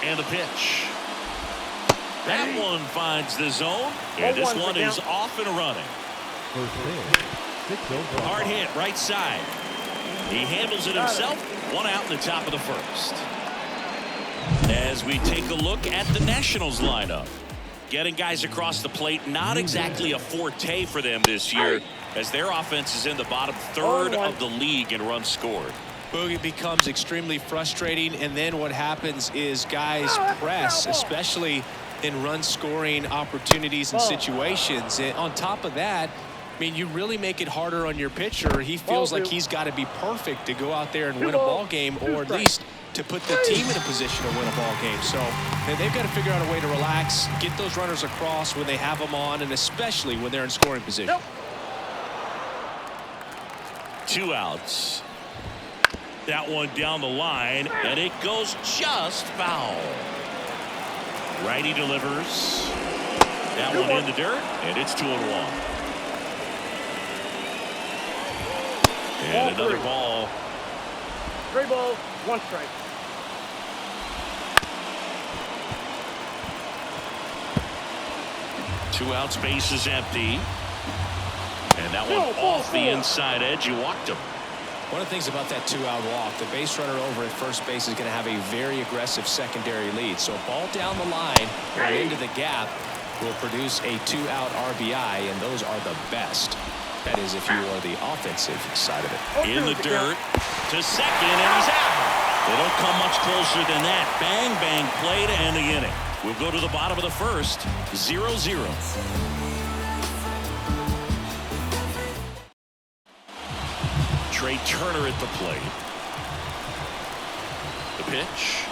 And the pitch. That one finds the zone, and this one is off and running. Hard hit right side. He handles it himself. One out in the top of the first. As we take a look at the Nationals lineup. Getting guys across the plate, not exactly a forte for them this year, as their offense is in the bottom third of the league in runs scored. It becomes extremely frustrating, and then what happens is guys press, especially in run scoring opportunities and situations. And on top of that, I mean, you really make it harder on your pitcher. He feels like he's got to be perfect to go out there and win a ball game, or at least to put the team in a position to win a ball game. So they've got to figure out a way to relax, get those runners across when they have them on, and especially when they're in scoring position. 2 outs. That one down the line, and it goes just foul. Righty delivers. That one in the dirt, and it's 2-1. And another ball. 3 balls, 1 strike. Two outs, base is empty. And that one off the inside edge. You walked him. One of the things about that 2-out walk, the base runner over at first base is going to have a very aggressive secondary lead. So a ball down the line or into the gap will produce a 2-out RBI, and those are the best. That is if you are the offensive side of it. In the dirt to second, and he's out. They don't come much closer than that. Bang, bang play to end the inning. We'll go to the bottom of the first, 0-0. Trey Turner at the plate. The pitch.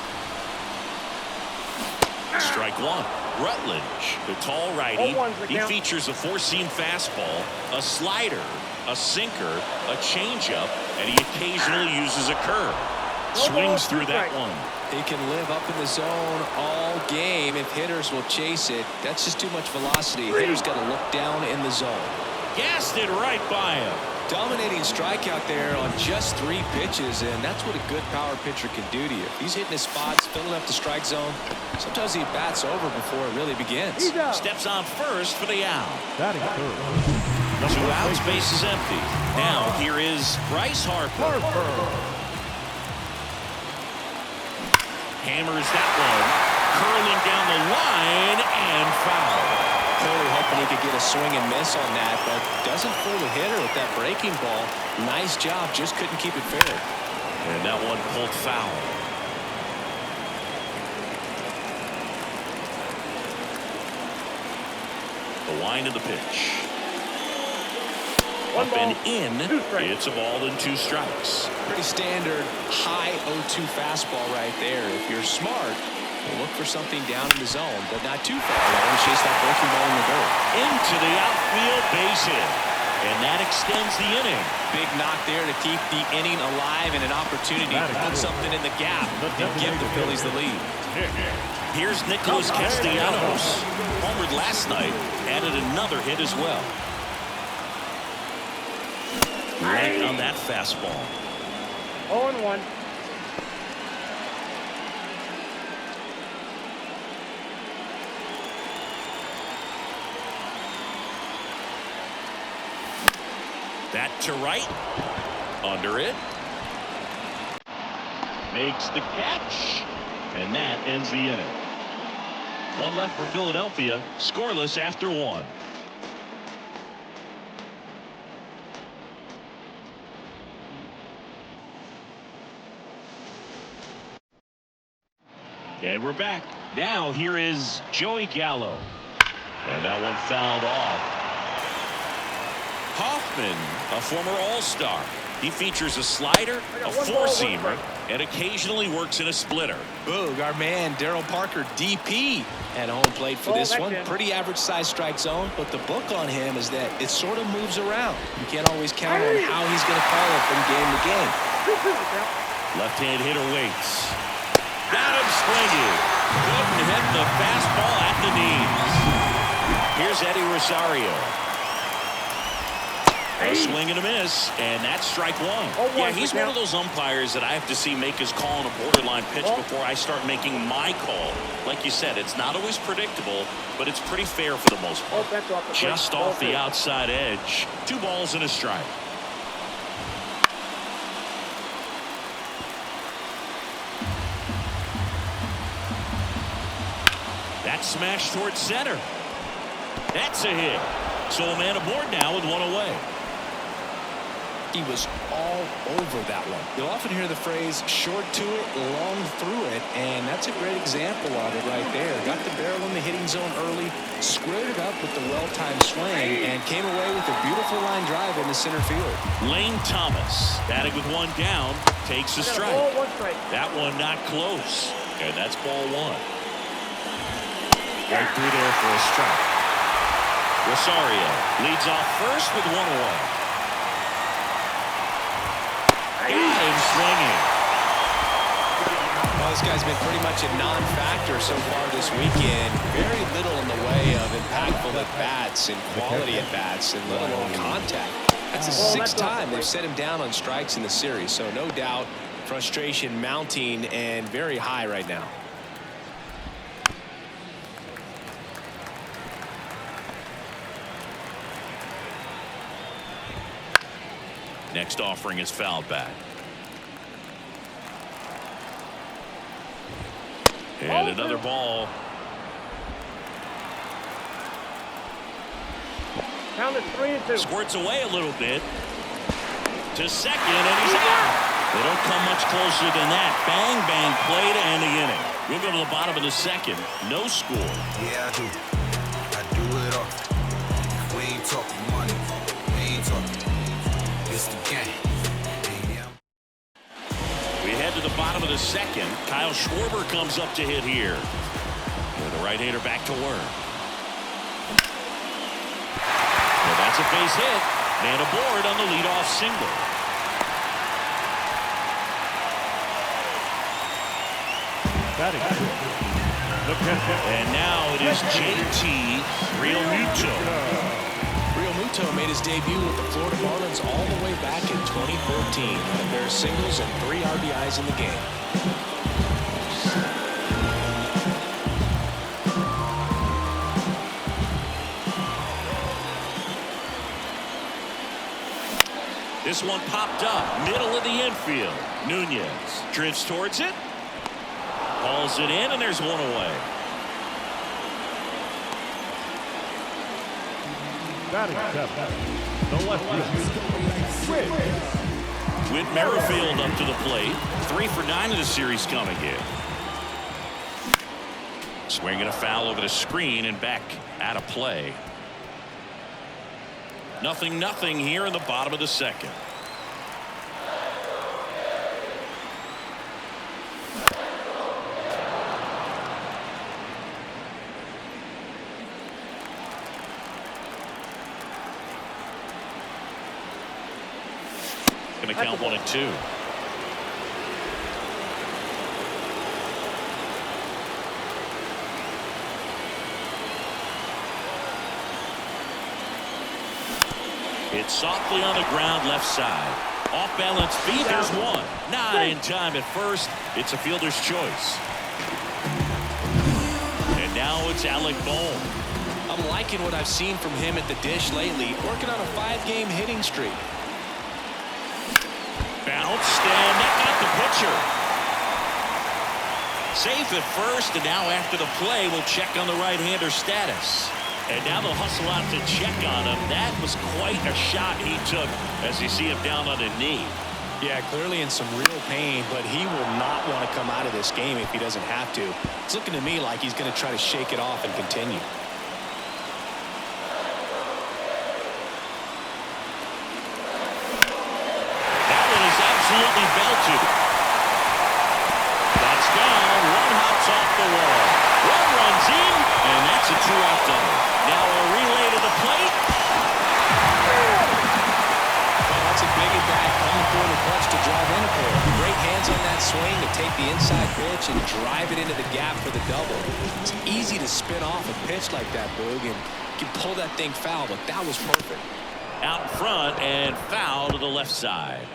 Strike one. Rutledge, the tall righty. He features a 4-seam fastball, a slider, a sinker, a changeup, and he occasionally uses a curve. Swings through that one. He can live up in the zone all game if hitters will chase it. That's just too much velocity. Hitters got to look down in the zone. Gassed it right by him. Dominating strikeout there on just 3 pitches, and that's what a good power pitcher can do to you. If he's hitting his spots, filling up the strike zone, sometimes he bats over before it really begins. Steps on first for the out. 2 outs, base is empty. Now here is Bryce Harper. Hammers that one, curling down the line and foul. Clearly hoping he could get a swing and miss on that, but doesn't fool the hitter with that breaking ball. Nice job, just couldn't keep it fair. And that one pulled foul. The wind of the pitch. Up and in. It's a ball and 2 strikes. Pretty standard high 0-2 fastball right there. If you're smart, look for something down in the zone, but not too far. Don't chase that breaking ball in the dirt. Into the outfield, base hit. And that extends the inning. Big knock there to keep the inning alive and an opportunity to put something in the gap and give the Phillies the lead. Here's Nicholas Castellanos. Homered last night, added another hit as well. Right on that fastball. 0-1. That to right. Under it. Makes the catch. And that ends the inning. 1 left for Philadelphia. Scoreless after 1. And we're back. Now here is Joey Gallo. And that one fouled off. Hoffman, a former All-Star. He features a slider, a 4-seamer, and occasionally works in a splitter. Boog, our man, Daryl Parker, DP, at home plate for this one. Pretty average size strike zone, but the book on him is that it sort of moves around. You can't always count on how he's going to call it from game to game. Left-hand hitter waits. Got him swinging. Couldn't hit the fastball at the knees. Here's Eddie Rosario. A swing and a miss, and that's strike one. Yeah, he's one of those umpires that I have to see make his call on a borderline pitch before I start making my call. Like you said, it's not always predictable, but it's pretty fair for the most part. Just off the outside edge. 2 balls and a strike. That smash towards center. That's a hit. So a man aboard now with 1 away. He was all over that one. You'll often hear the phrase short to it, long through it, and that's a great example of it right there. Got the barrel in the hitting zone early, squared it up with the well-timed swing, and came away with a beautiful line drive in the center field. Lane Thomas, batting with 1 down, takes a strike. That one not close, and that's ball 1. Right through there for a strike. Rosario leads off first with 1 away. Got him swinging. Well, this guy's been pretty much a non-factor so far this weekend. Very little in the way of impactful at-bats and quality at-bats and let alone contact. That's the 6th time they've set him down on strikes in the series, so no doubt frustration mounting and very high right now. Next offering is fouled back. And another ball. Count it 3-2. Squirts away a little bit. To second, and he's out. They don't come much closer than that. Bang, bang, play to end the inning. We'll go to the bottom of the 2nd. No score. Yeah, I do. I do it all. We ain't talking money. We ain't talking. It's the game. We head to the bottom of the 2nd. Kyle Schwarber comes up to hit here. With the right-hander back to work. Well, that's a base hit. Man aboard on the leadoff single. And now it is JT Realmuto. Realmuto made his debut with the Florida Marlins all the way back in 2014. The Bears singles and 3 RBIs in the game. This one popped up, middle of the infield. Nunez drifts towards it. Hauls it in, and there's 1 away. Whit Merrifield up to the plate. 3 for 9 in the series coming in. Swinging a foul over the screen and back out of play. 0-0 here in the bottom of the 2nd. Going to count 1-2. It's softly on the ground left side. Off balance feet. There's 1. Not in time at first. It's a fielder's choice. And now it's Alec Bohm. I'm liking what I've seen from him at the dish lately. Working on a 5-game hitting streak. Bounced and that got the pitcher. Safe at first, and now after the play we'll check on the right-hander status. And now they'll hustle out to check on him. That was quite a shot he took as you see him down on a knee. Yeah, clearly in some real pain, but he will not want to come out of this game if he doesn't have to. It's looking to me like he's going to try to shake it off and continue. That one is absolutely belted. That's down. 1 hops off the wall. 1 runs in, and that's a 2-out double. Now a relay to the plate. Well, that's a big at-bat coming through the clutch to drive in a pair. Great hands on that swing to take the inside pitch and drive it into the gap for the double. It's easy to spin off a pitch like that, Boog, and you can pull that thing foul, but that was perfect. Out in front and foul to the left side.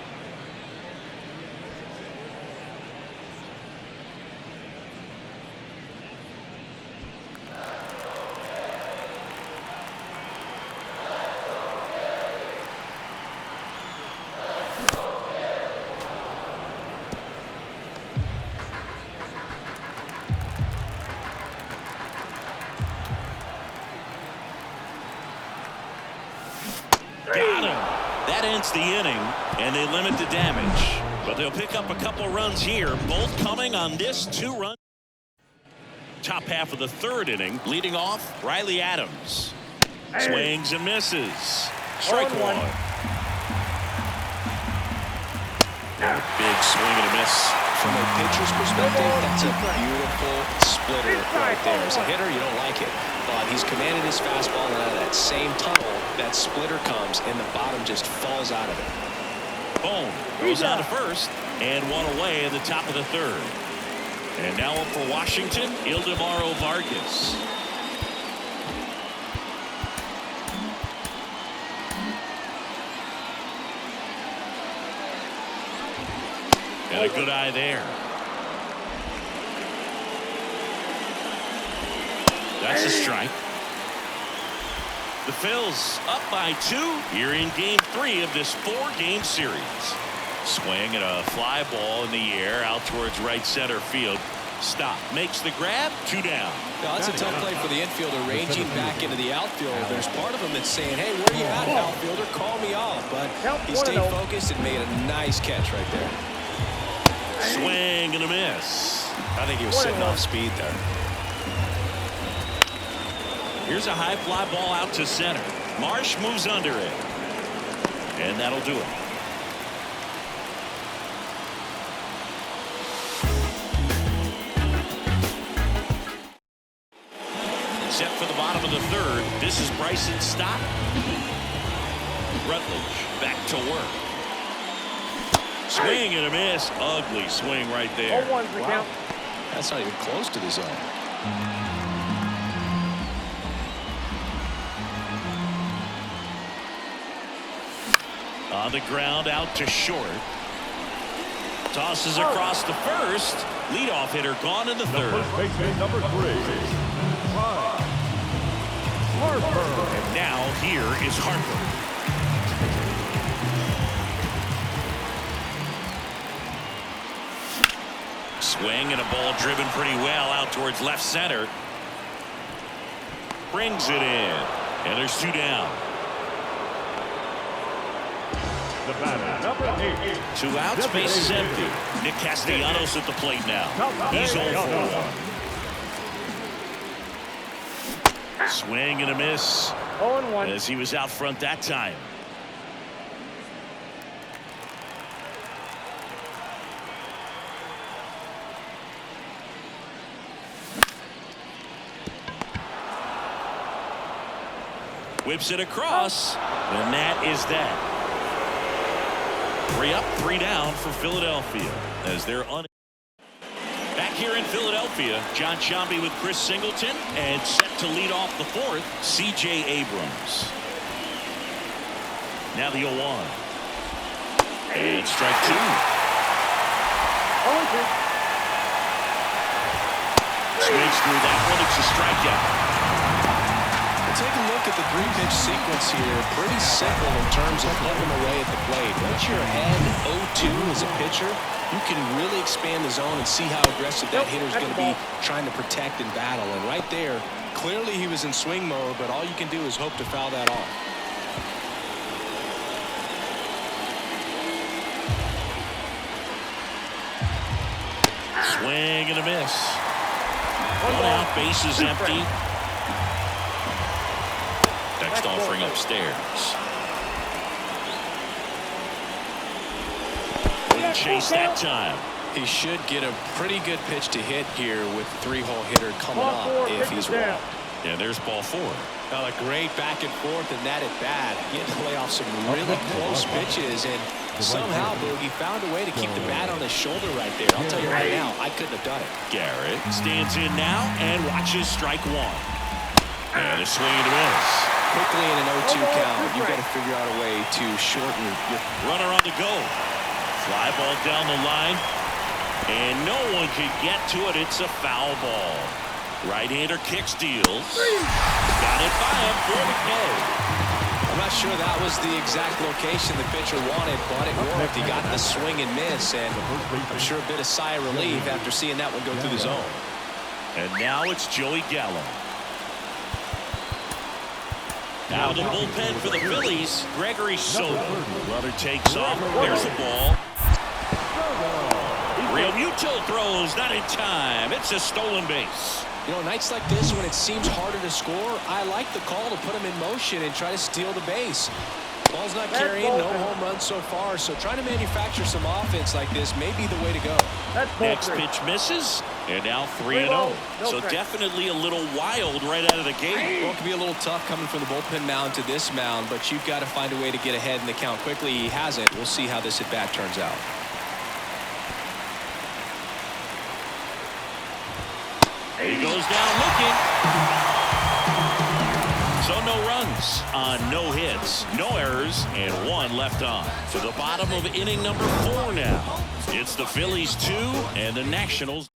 Got him. That ends the inning, and they limit the damage. But they'll pick up a couple runs here, both coming on this 2-run. Top half of the 3rd inning, leading off, Riley Adams. Swings and misses. Strike 1. Big swing and a miss. From a pitcher's perspective, that's a beautiful splitter right there. As a hitter, you don't like it. But he's commanded his fastball, and out of that same tunnel, that splitter comes, and the bottom just falls out of it. Boom. Goes on to first, and 1 away in the top of the 3rd. And now up for Washington, Ildemaro Vargas. Got a good eye there. That's a strike. The Phils up by 2 here in game 3 of this 4-game series. Swing and a fly ball in the air out towards right center field. Stop. Makes the grab. 2 down. Now, that's a tough play for the infielder ranging back into the outfield. There's part of him that's saying, hey, where you at, outfielder? Call me off. But he stayed focused and made a nice catch right there. Swing and a miss. I think he was sitting off speed there. Here's a high fly ball out to center. Marsh moves under it. And that'll do it. Set for the bottom of the 3rd. This is Bryson Stott. Rutledge back to work. Swing and a miss. Ugly swing right there. Wow. That's not even close to the zone. On the ground out to short. Tosses across the first. Leadoff hitter gone in the 3rd. Number 3. Harper. And now here is Harper. Swing and a ball driven pretty well out towards left center. Brings it in. And there's 2 down. The batter, number 8. 2 outs, base is empty. Nick Castellanos at the plate now. He's 0 for 1. Swing and a miss. 0-1. As he was out front that time. Whips it across, and that is that. 3 up, 3 down for Philadelphia as they're back here in Philadelphia. John Sciambi with Chris Singleton, and set to lead off the 4th, C.J. Abrams. Now the 0-1. And strike 2. 0-2. Swings through that one. It's a strikeout. Take a look at the 3-pitch sequence here. Pretty simple in terms of putting them away at the plate. Once you're ahead 0-2 as a pitcher, you can really expand the zone and see how aggressive that hitter's going to be trying to protect and battle. And right there, clearly he was in swing mode, but all you can do is hope to foul that off. Swing and a miss. 1 out, base is empty. Next offering upstairs. Wouldn't chase that time. He should get a pretty good pitch to hit here with 3-hole hitter coming up if he's wrong. Yeah, there's ball 4. Now a great back and forth and that at bat. He had to lay off some really close pitches, and somehow Boogie found a way to keep the bat on his shoulder right there. I'll tell you right now, I couldn't have done it. Garrett stands in now and watches strike 1. And a swing and a miss. quickly in an 0-2 count. You've got to figure out a way to shorten your runner on the go. Fly ball down the line. And no one can get to it. It's a foul ball. Right-hander kick steals. Got it by him for the K. I'm not sure that was the exact location the pitcher wanted, but it worked. He got the swing and miss, and I'm sure a bit of sigh of relief after seeing that one go through the zone. And now it's Joey Gallo. Now the bullpen for the Phillies, Gregory Soto. Runner takes off. There's the ball. Real Muto throws, not in time. It's a stolen base. You know, nights like this when it seems harder to score, I like the call to put him in motion and try to steal the base. Ball's not carrying, no home runs so far, so trying to manufacture some offense like this may be the way to go. Next pitch misses, and now 3-0. So definitely a little wild right out of the gate. Well, it can be a little tough coming from the bullpen mound to this mound, but you've got to find a way to get ahead in the count quickly. He hasn't. We'll see how this at-bat turns out. He goes down looking. So no runs on no hits, no errors, and 1 left on. To the bottom of inning number 4 now. It's the Phillies 2 and the Nationals.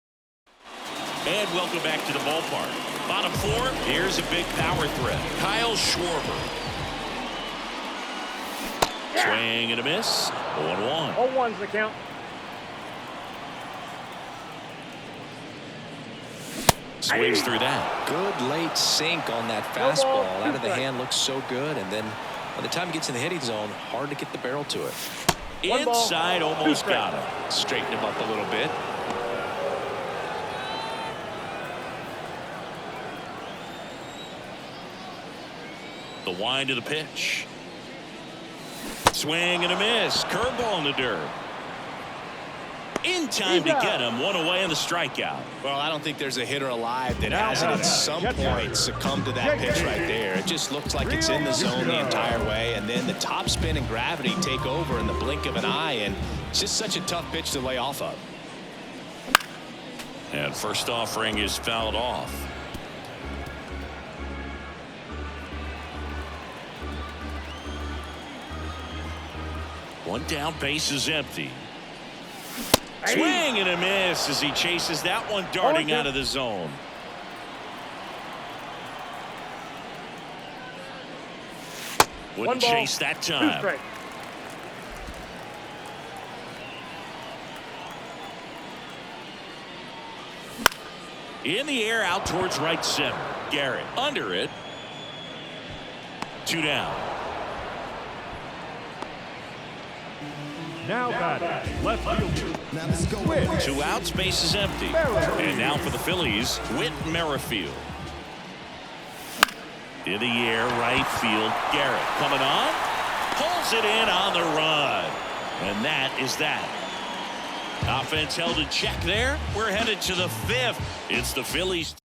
And welcome back to the ballpark. Bottom 4, here's a big power threat. Kyle Schwarber. Swing and a miss. 0-1. 0-1's the count. Swings through that. Good late sink on that fastball. Out of the hand looks so good, and then by the time it gets in the hitting zone, hard to get the barrel to it. Inside, almost got him. Straighten him up a little bit. The wind of the pitch. Swing and a miss. Curveball in the dirt. In time to get him. 1 away on the strikeout. Well, I don't think there's a hitter alive that hasn't at some point succumbed to that pitch right there. It just looks like it's in the zone the entire way, and then the top spin and gravity take over in the blink of an eye, and it's just such a tough pitch to lay off of. And first offering is fouled off. One down, base is empty. Swing and a miss as he chases that one darting out of the zone. Wouldn't chase that time. In the air out towards right center. Garrett under it. 2 down. Now batting, left fielder. 2 outs, base is empty. And now for the Phillies, Whit Merrifield. In the air, right field, Garrett coming on. Pulls it in on the run. And that is that. Offense held in check there. We're headed to the 5th. It's the Phillies.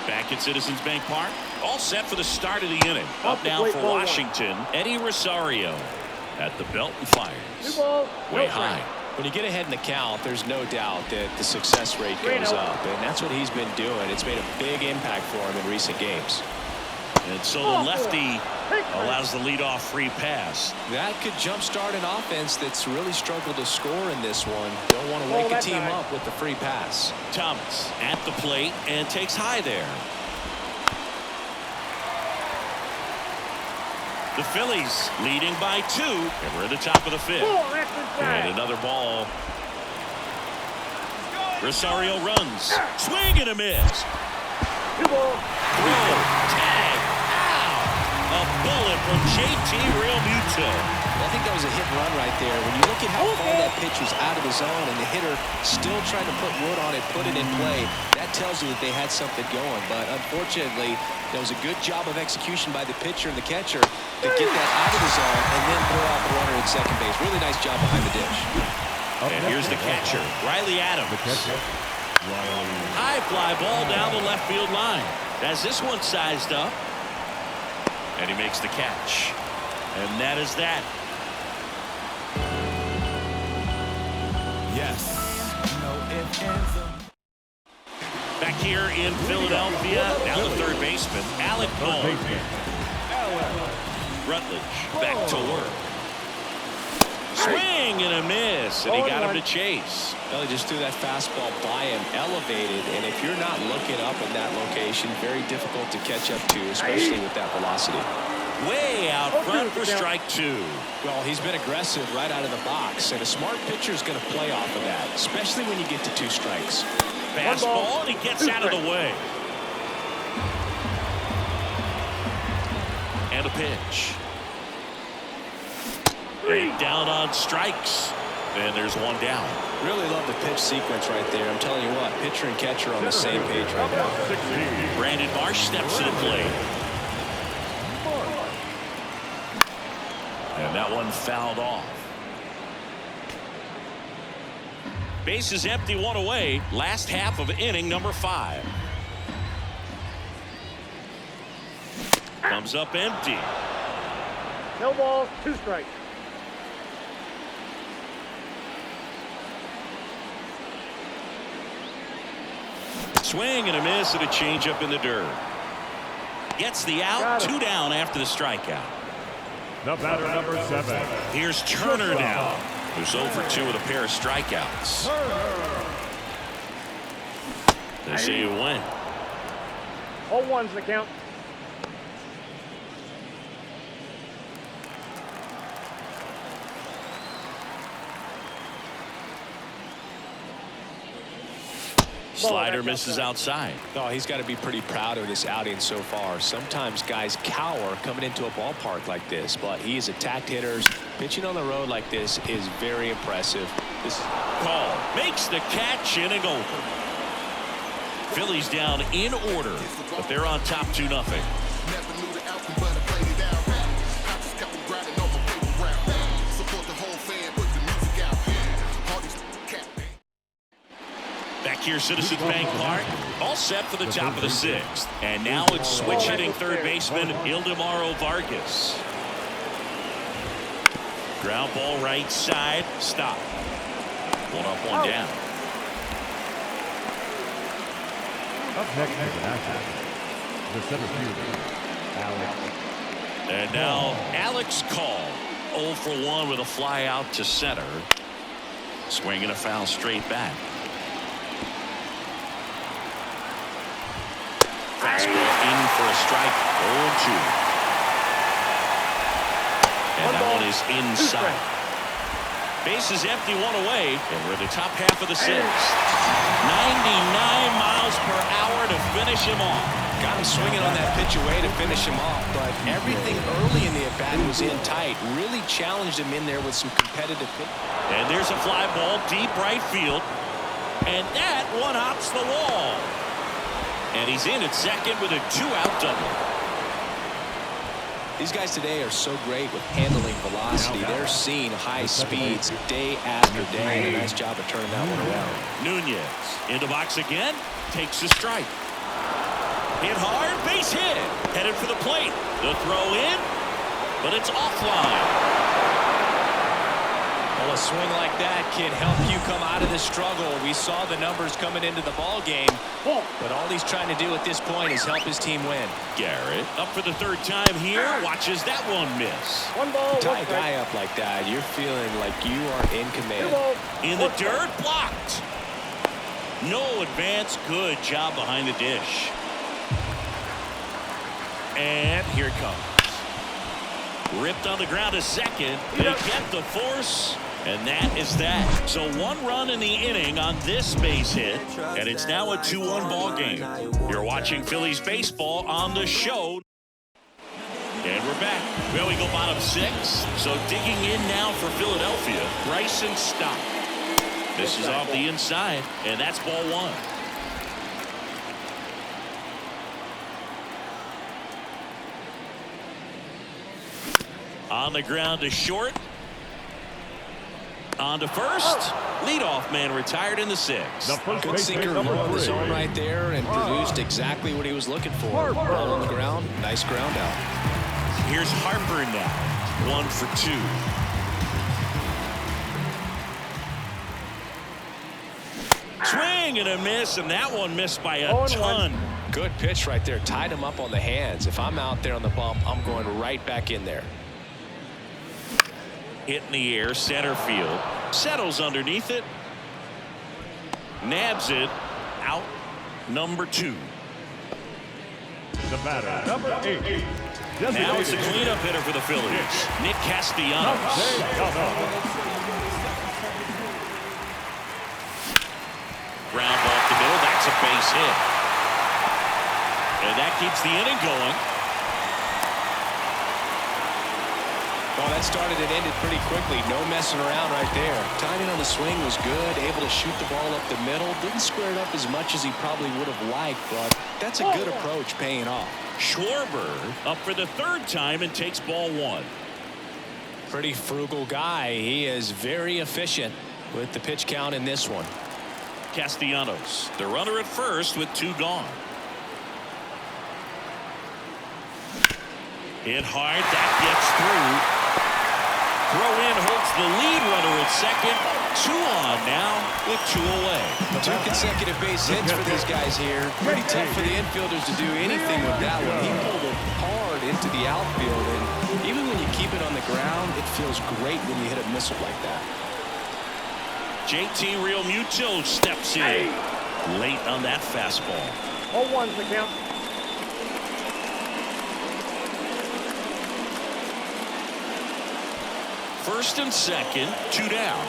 Back at Citizens Bank Park. All set for the start of the inning. Up now for Washington, Eddie Rosario. At the belt and fires. Way high. When you get ahead in the count, there's no doubt that the success rate goes up, and that's what he's been doing. It's made a big impact for him in recent games. And so the lefty allows the leadoff free pass. That could jumpstart an offense that's really struggled to score in this one. Don't want to wake a team up with the free pass. Thomas at the plate and takes high there. The Phillies leading by 2, and we're at the top of the 5th. And another ball. Rosario runs. Swing and a miss. Throw. Tag. Ow. A bullet from JT Realmuto. I think that was a hit and run right there. When you look at how far that pitch was out of the zone and the hitter still trying to put wood on it, put it in play, that tells you that they had something going. But unfortunately, there was a good job of execution by the pitcher and the catcher to get that out of the zone and then throw out the runner at second base. Really nice job behind the dish. And here's the catcher, Riley Adams. High fly ball down the left field line. Has this one sized up. And he makes the catch. And that is that. Yes. Back here in Philadelphia, now the third baseman, Alec Bohm. Rutledge back to work. Swing and a miss, and he got him to chase. Well, he just threw that fastball by him, elevated, and if you're not looking up in that location, very difficult to catch up to, especially with that velocity. Way out front for strike two. Well, he's been aggressive right out of the box, and a smart pitcher is going to play off of that, especially when you get to 2 strikes. Fastball, and he gets out of the way. And a pitch. And down on strikes. And there's one down. Really love the pitch sequence right there. I'm telling you what, pitcher and catcher on the same page right now. Brandon Marsh steps to the plate. And that one fouled off. Base is empty, 1 away. Last half of inning number 5. Comes up empty. No balls, 2 strikes. Swing and a miss and a changeup in the dirt. Gets the out, 2 down after the strikeout. The batter, number 7. Here's Turner now, who's 0 for 2 with a pair of strikeouts. They say you win. All ones the count. Slider misses outside. Oh, he's got to be pretty proud of this outing so far. Sometimes guys cower coming into a ballpark like this, but he has attacked hitters. Pitching on the road like this is very impressive. This Call makes the catch, inning over. Phillies down in order, but they're on top 2-0. Never knew the outcome, but I played it out. I just kept on grinding on my paper route. Support the whole fan, put the music out. All these cat. Back here, Citizens Bank Park, all set for the top of the 6th. And now it's switch hitting third baseman Ildemaro Vargas. Ground ball right side, stop. 1 up, 1 down. Up next is an action. The center fielder, Alex. And now Alex Call, 0 for 1 with a fly out to center. Swinging a foul straight back. Fastball in for a strike, 0-2. And that one is inside. Base is empty, 1 away, and we're in the top half of the 6th. 99 miles per hour to finish him off. got him swinging on that pitch away to finish him off, but everything early in the at-bat was in tight. Really challenged him in there with some competitive pitch. And there's a fly ball deep right field, and that one hops the wall. And he's in at second with a 2-out double. These guys today are so great with handling velocity. They're seeing high speeds day after day, and a nice job of turning that one around. Nunez in the box again, takes a strike. Hit hard, base hit, headed for the plate. The throw in, but it's offline. Well, a swing like that can help you come out of the struggle. We saw the numbers coming into the ball game, but all he's trying to do at this point is help his team win. Garrett up for the third time here, watches that one miss. One ball, Tie a guy up like that, you're feeling like you are in command. In the dirt, blocked. No advance, good job behind the dish. And here it comes. Ripped on the ground to second. They get the force. And that is that. So 1 run in the inning on this base hit, and it's now a 2-1 ball game. You're watching Phillies baseball on the show. And we're back. Well, we go bottom 6. So digging in now for Philadelphia, Bryson Stott. This is off the inside, and that's ball 1. On the ground to short. On to first. Leadoff man retired in the 6th. Good sinker low on the zone right there and produced exactly what he was looking for. Ball on the ground, nice ground out. Here's Harper now. 1 for 2. Swing and a miss, and that one missed by a 0-1. ton. Good pitch right there. Tied him up on the hands. If I'm out there on the bump, I'm going right back in there. Hit in the air, center field. Settles underneath it. Nabs it. Out number 2. The batter, number 8. Now it's a cleanup hitter for the Phillies, Nick Castellanos. Ground ball up the middle. That's a base hit. And that keeps the inning going. Well, that started and ended pretty quickly. No messing around right there. Timing on the swing was good. Able to shoot the ball up the middle. Didn't square it up as much as he probably would have liked, but that's a good approach paying off. Schwarber up for the 3rd time and takes ball 1. Pretty frugal guy. He is very efficient with the pitch count in this one. Castellanos, the runner at first with 2 gone. Hit hard. That gets through. Throw in holds the lead runner at second. 2 on now with 2 away. 2 consecutive base hits for these guys here. Pretty tough for the infielders to do anything with that one. He pulled it hard into the outfield, and even when you keep it on the ground, it feels great when you hit a missile like that. JT Realmuto steps in late on that fastball. 0-1's the count. First and second, 2 down.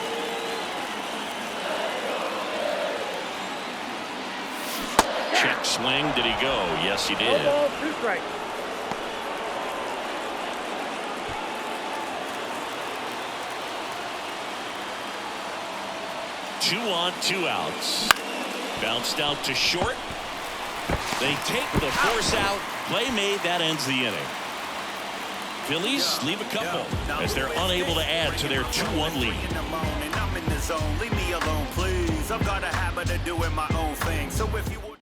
Check swing. Did he go? Yes, he did. 1 ball, 2 strikes. Two on, 2 outs. Bounced out to short. They take the force out. Play made. That ends the inning. Phillies leave a couple as they're unable to add to their 2-1 lead. I'm in the zone. Leave me alone, please. I've got a habit of doing my own thing. So if you would.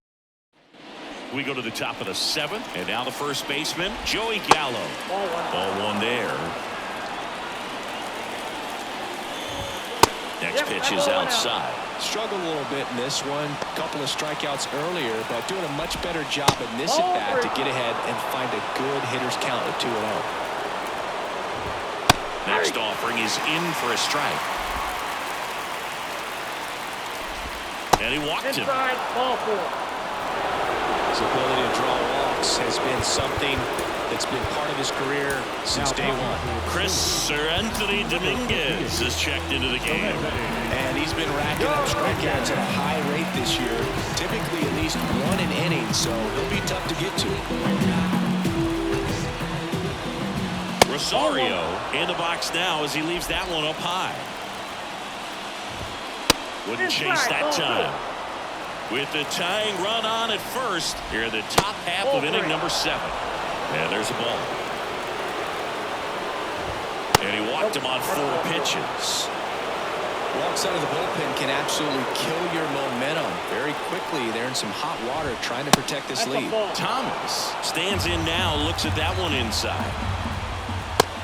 We go to the top of the 7th, and now the first baseman, Joey Gallo. Ball 1 there. Next pitch is outside. Struggled a little bit in this one. A couple of strikeouts earlier, but doing a much better job in this at bat to get ahead and find a good hitter's count at 2-0. Next offering is in for a strike. And he walked him. Inside, ball 4. His ability to draw walks has been something that's been part of his career since day 1. Anthony Dominguez is checked into the game. And he's been racking up strikeouts at a high rate this year. Typically at least 1 an inning, so he'll be tough to get to. Rosario in the box now as he leaves that one up high. Wouldn't chase that time. With the tying run on at first, here in the top half of inning number 7. And there's a ball. And he walked him on 4 pitches. Walks out of the bullpen can absolutely kill your momentum very quickly. They're in some hot water trying to protect this lead. Thomas stands in now, looks at that one inside.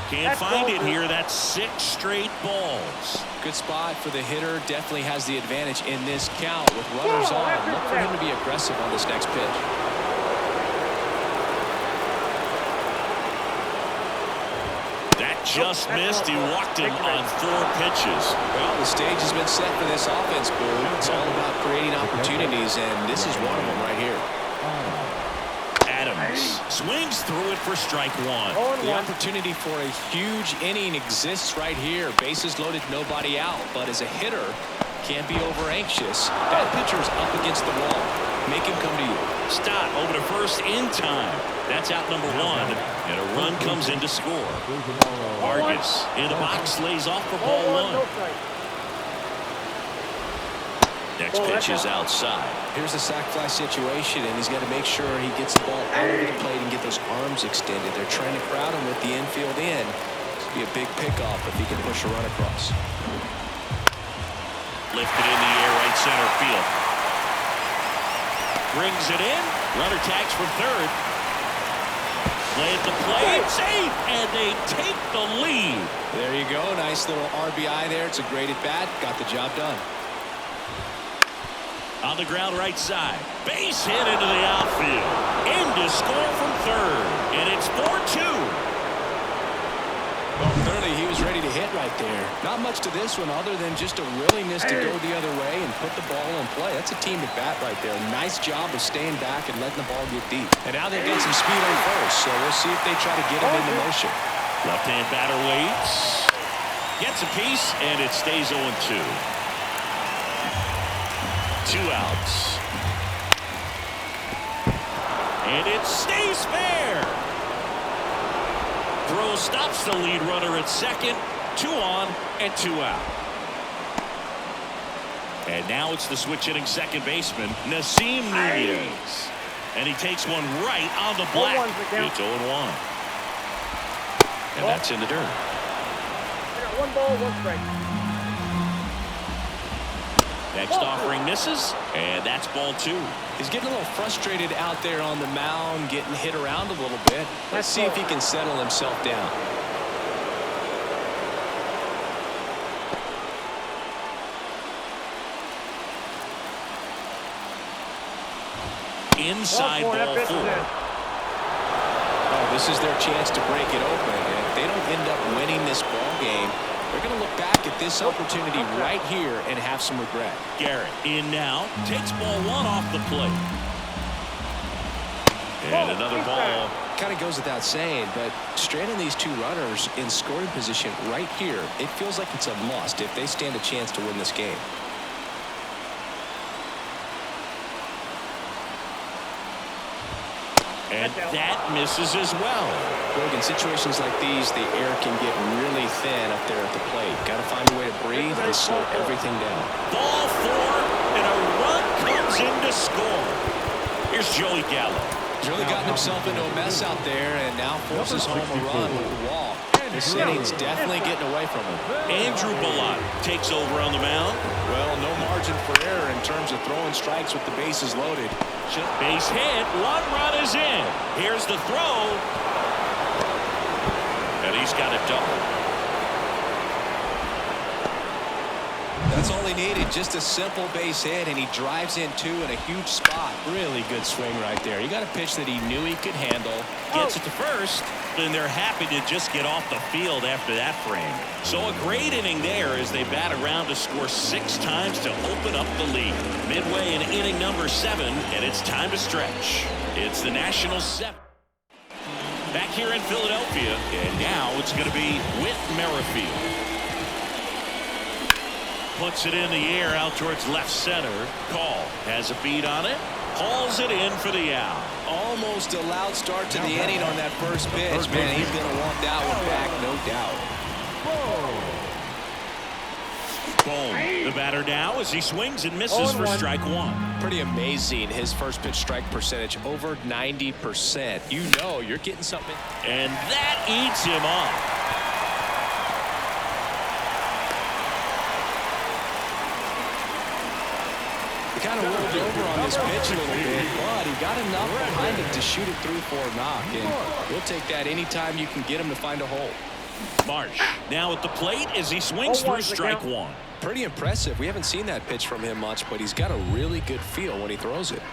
Can't find it here. That's 6 straight balls. Good spot for the hitter. Definitely has the advantage in this count with runners on. Look for him to be aggressive on this next pitch. That just missed. He walked him on 4 pitches. Well, the stage has been set for this offense, Boone. It's all about creating opportunities, and this is one of them right here. Adams swings through it for strike 1. The opportunity for a huge inning exists right here. Bases loaded, nobody out. But as a hitter, can't be over anxious. That pitcher's up against the wall. Make him come to you. Stott over to first in time. That's out number 1, and a run comes in to score. Vargas in the box lays off for ball 1. Next pitch is outside. Here's a sac fly situation, and he's got to make sure he gets the ball out over the plate and get those arms extended. They're trying to crowd him with the infield in. This will be a big pickoff if he can push a run across. Lifted in the air, right center field. Brings it in. Runner tags from third. Play at the plate. Safe, and they take the lead. There you go. Nice little RBI there. It's a great at bat. Got the job done. On the ground right side. Base hit into the outfield. In to score from third. And it's 4-2. Well, clearly he was ready to hit right there. Not much to this one other than just a willingness to go the other way and put the ball in play. That's a team at bat right there. Nice job of staying back and letting the ball get deep. And now they've got some speed on first, so we'll see if they try to get him into motion. Left-hand batter waits. Gets a piece, and it stays 0-2. 2 outs. And it stays fair. Throw stops the lead runner at second. 2 on and 2 out. And now it's the switch hitting second baseman, Nasim Nunez. And he takes one right on the black. It's 0-1. And that's in the dirt. I got 1 ball, 1 strike. Next offering misses, and that's ball 2. He's getting a little frustrated out there on the mound, getting hit around a little bit. Let's see if he can settle himself down. Inside ball 4. Oh, this is their chance to break it open. And if they don't end up winning this ball game, they're going to look back at this opportunity right here and have some regret. Garrett in now, takes ball 1 off the plate. And another ball. Kind of goes without saying, but stranding these 2 runners in scoring position right here, it feels like it's a must if they stand a chance to win this game. And that misses as well. Greg, in situations like these, the air can get really thin up there at the plate. Got to find a way to breathe and slow everything down. Ball 4, and a run comes in to score. Here's Joey Gallo. He's really gotten himself into a mess out there and now forces home a run with the walk. This inning's definitely getting away from him. Andrew Bellot takes over on the mound. Well, no margin for error in terms of throwing strikes with the bases loaded. Base hit. 1 run is in. Here's the throw. And he's got a double. That's all he needed, just a simple base hit, and he drives in 2 in a huge spot. Really good swing right there. He got a pitch that he knew he could handle. Gets it to first, and they're happy to just get off the field after that frame. So a great inning there as they bat around to score 6 times to open up the lead. Midway in inning number 7, and it's time to stretch. It's the Nationals 7. Back here in Philadelphia, and now it's going to be Whit Merrifield. Puts it in the air out towards left center. Call has a beat on it. Hauls it in for the out. Almost a loud start to the inning on that first pitch. Man, he's going to want that one back, no doubt. Boom. The batter now as he swings and misses for strike 1. Pretty amazing, his first pitch strike percentage, over 90%. You know you're getting something. And that eats him up. He kind of rolled over on this pitch a little bit, but he got enough behind it to shoot it through for a knock. And we'll take that anytime you can get him to find a hole. Marsh now at the plate as he swings through strike 1. Pretty impressive. We haven't seen that pitch from him much, but he's got a really good feel when he throws it.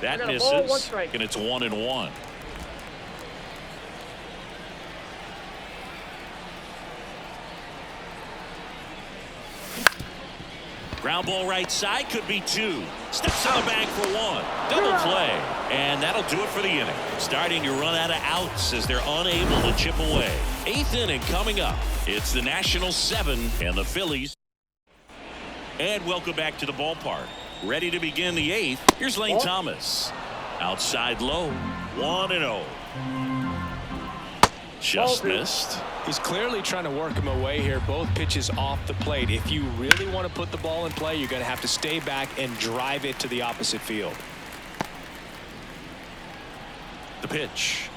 That misses, and it's 1-1. Ground ball right side, could be 2. Steps on the bag for 1. Double play. And that'll do it for the inning. Starting to run out of outs as they're unable to chip away. 8th inning coming up. It's the Nationals 7 and the Phillies. And welcome back to the ballpark. Ready to begin the 8th. Here's Lane Thomas. Outside low. 1-0. Just missed. He's clearly trying to work him away here. Both pitches off the plate. If you really want to put the ball in play, you're going to have to stay back and drive it to the opposite field. The pitch.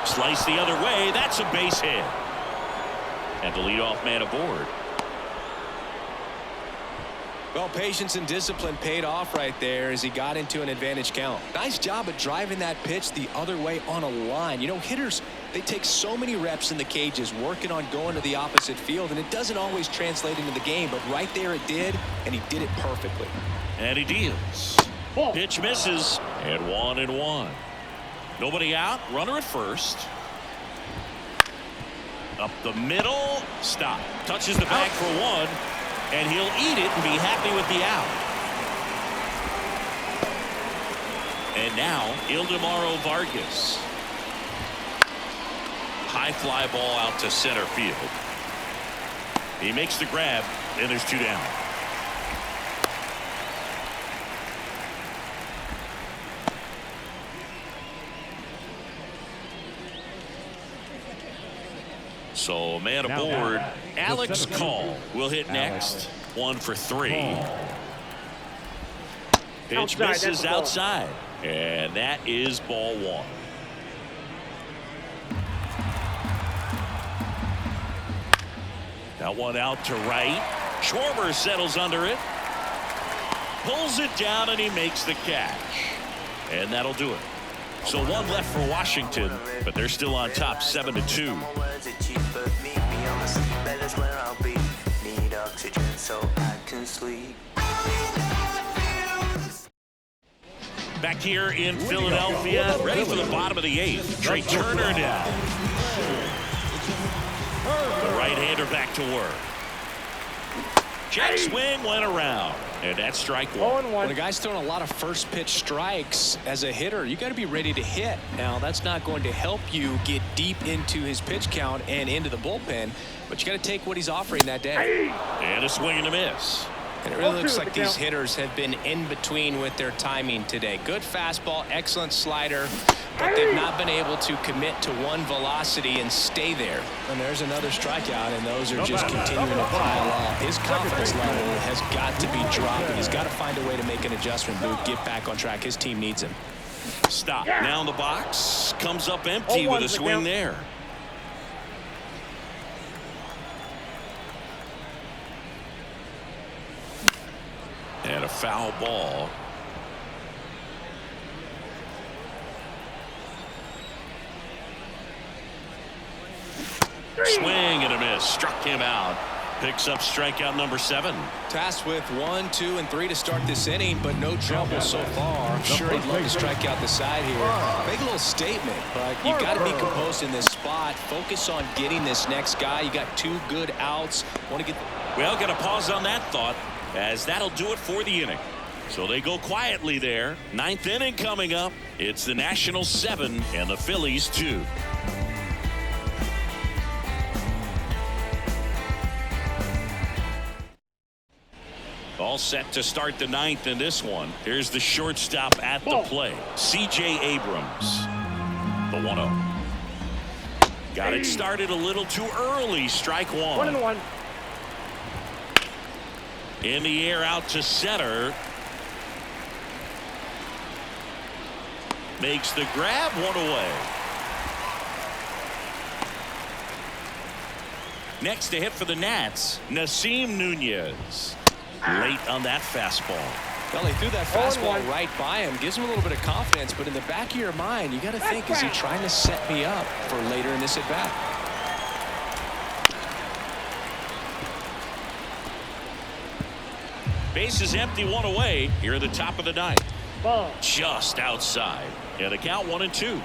Slice the other way. That's a base hit. And the leadoff man aboard. Well, patience and discipline paid off right there as he got into an advantage count. Nice job at driving that pitch the other way on a line. You know, hitters They take so many reps in the cages working on going to the opposite field, and it doesn't always translate into the game, but right there it did, and he did it perfectly. And he deals. Pitch misses, and 1-1. Nobody out, runner at first. Up the middle, stop. Touches the bag for one, and he'll eat it and be happy with the out. And now, Ildemaro Vargas. High fly ball out to center field. He makes the grab, and there's 2 down. So man aboard, Alex Call will hit next. 1 for 3. Pitch misses outside, and that is ball 1. That one out to right. Schwarber settles under it. Pulls it down, and he makes the catch. And that'll do it. So 1 left for Washington, but they're still on top 7-2. Back here in Philadelphia, ready for the bottom of the 8th. Trey Turner down. The right-hander back to work. Jack swing went around, and that's strike 1. When a guy's throwing a lot of first pitch strikes as a hitter, you got to be ready to hit. Now, that's not going to help you get deep into his pitch count and into the bullpen, but you got to take what he's offering that day. And a swing and a miss. And it really looks like these hitters have been in between with their timing today. Good fastball, excellent slider, but they've not been able to commit to one velocity and stay there. And there's another strikeout, and those are just continuing to pile up. His confidence level has got to be dropping. He's got to find a way to make an adjustment, Boog, get back on track. His team needs him. Stop. Now in the box. Comes up empty with a swing there. And a foul ball. Swing and a miss. Struck him out. Picks up strikeout number 7. Tasked with 1, 2, and 3 to start this inning, but no trouble so far. I'm sure he'd love to strike out the side here. Big little statement, but you got to be composed in this spot. Focus on getting this next guy. You got 2 good outs. Want to get. Well, got to pause on that thought, as that'll do it for the inning. So they go quietly there. 9th inning coming up. It's the Nationals 7 and the Phillies 2. All set to start the 9th in this one. Here's the shortstop at the plate, C.J. Abrams. The 1-0. Got it started a little too early. Strike 1. 1-1. In the air out to center. Makes the grab, 1 away. Next to hit for the Nats, Nasim Nunez. Late on that fastball. Well, he threw that fastball right by him. Gives him a little bit of confidence, but in the back of your mind, you got to think, is he trying to set me up for later in this at-bat? Base is empty, 1 away. Here at the top of the 9th. Ball. Just outside. And the count 1-2.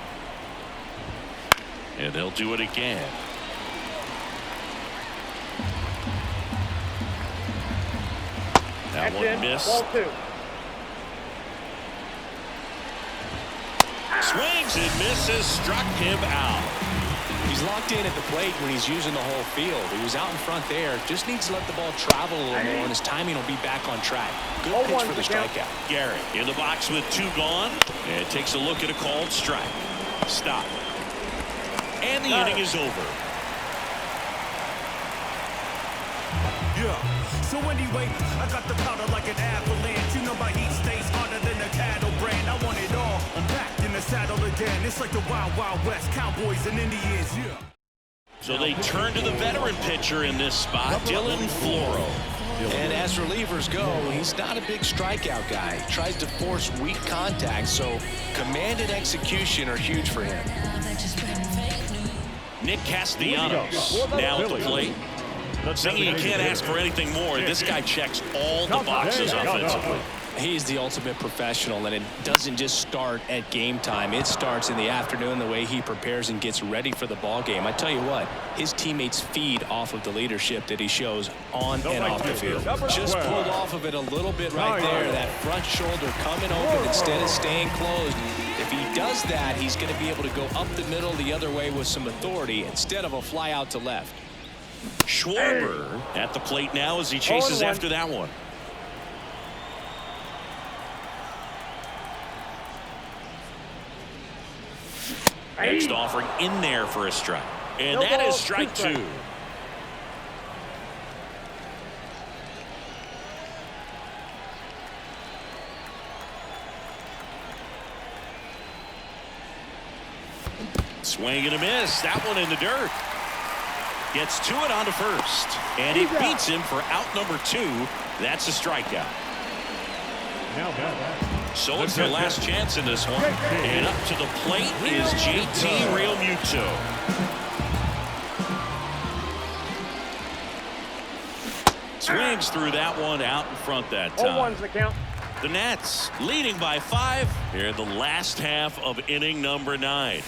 And they'll do it again. That one missed. Ball 2. Swings and misses. Struck him out. He's locked in at the plate when he's using the whole field. He was out in front there. Just needs to let the ball travel a little more, and his timing will be back on track. Good pitch for the strikeout. Garrett in the box with 2 gone. And takes a look at a called strike. Stop. And the inning is over. Yeah. So anyway, I got the powder like an avalanche. You know my heat stays harder than a cattle brand. I want it all. I'm back in the saddle again. It's like the Wild Wild West, Cowboys and Indians. Yeah. So they turn to the veteran pitcher in this spot, Dylan Floro. And as relievers go, he's not a big strikeout guy. He tries to force weak contact, so command and execution are huge for him. Nick Castellanos now at the plate. Thinking you can't ask for anything more. This guy checks all the boxes offensively. He's the ultimate professional, and it doesn't just start at game time. It starts in the afternoon, the way he prepares and gets ready for the ball game. I tell you what, his teammates feed off of the leadership that he shows on and off the field. Just pulled off of it a little bit right there. That front shoulder coming open instead of staying closed. If he does that, he's going to be able to go up the middle the other way with some authority instead of a fly out to left. Schwarber at the plate now as he chases after that one. Next offering in there for a strike. And that is strike 2. Swing and a miss. That one in the dirt. Gets to it onto first. And he beats him for out number 2. That's a strikeout. So it's their last chance in this one. And up to the plate is JT Realmuto. Swings through that one out in front that time. 0-1's the count. The Nats leading by 5 here in the last half of inning number 9.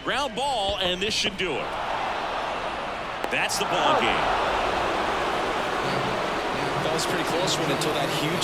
Ground ball, and this should do it. That's the ball game. That was a pretty close one until that huge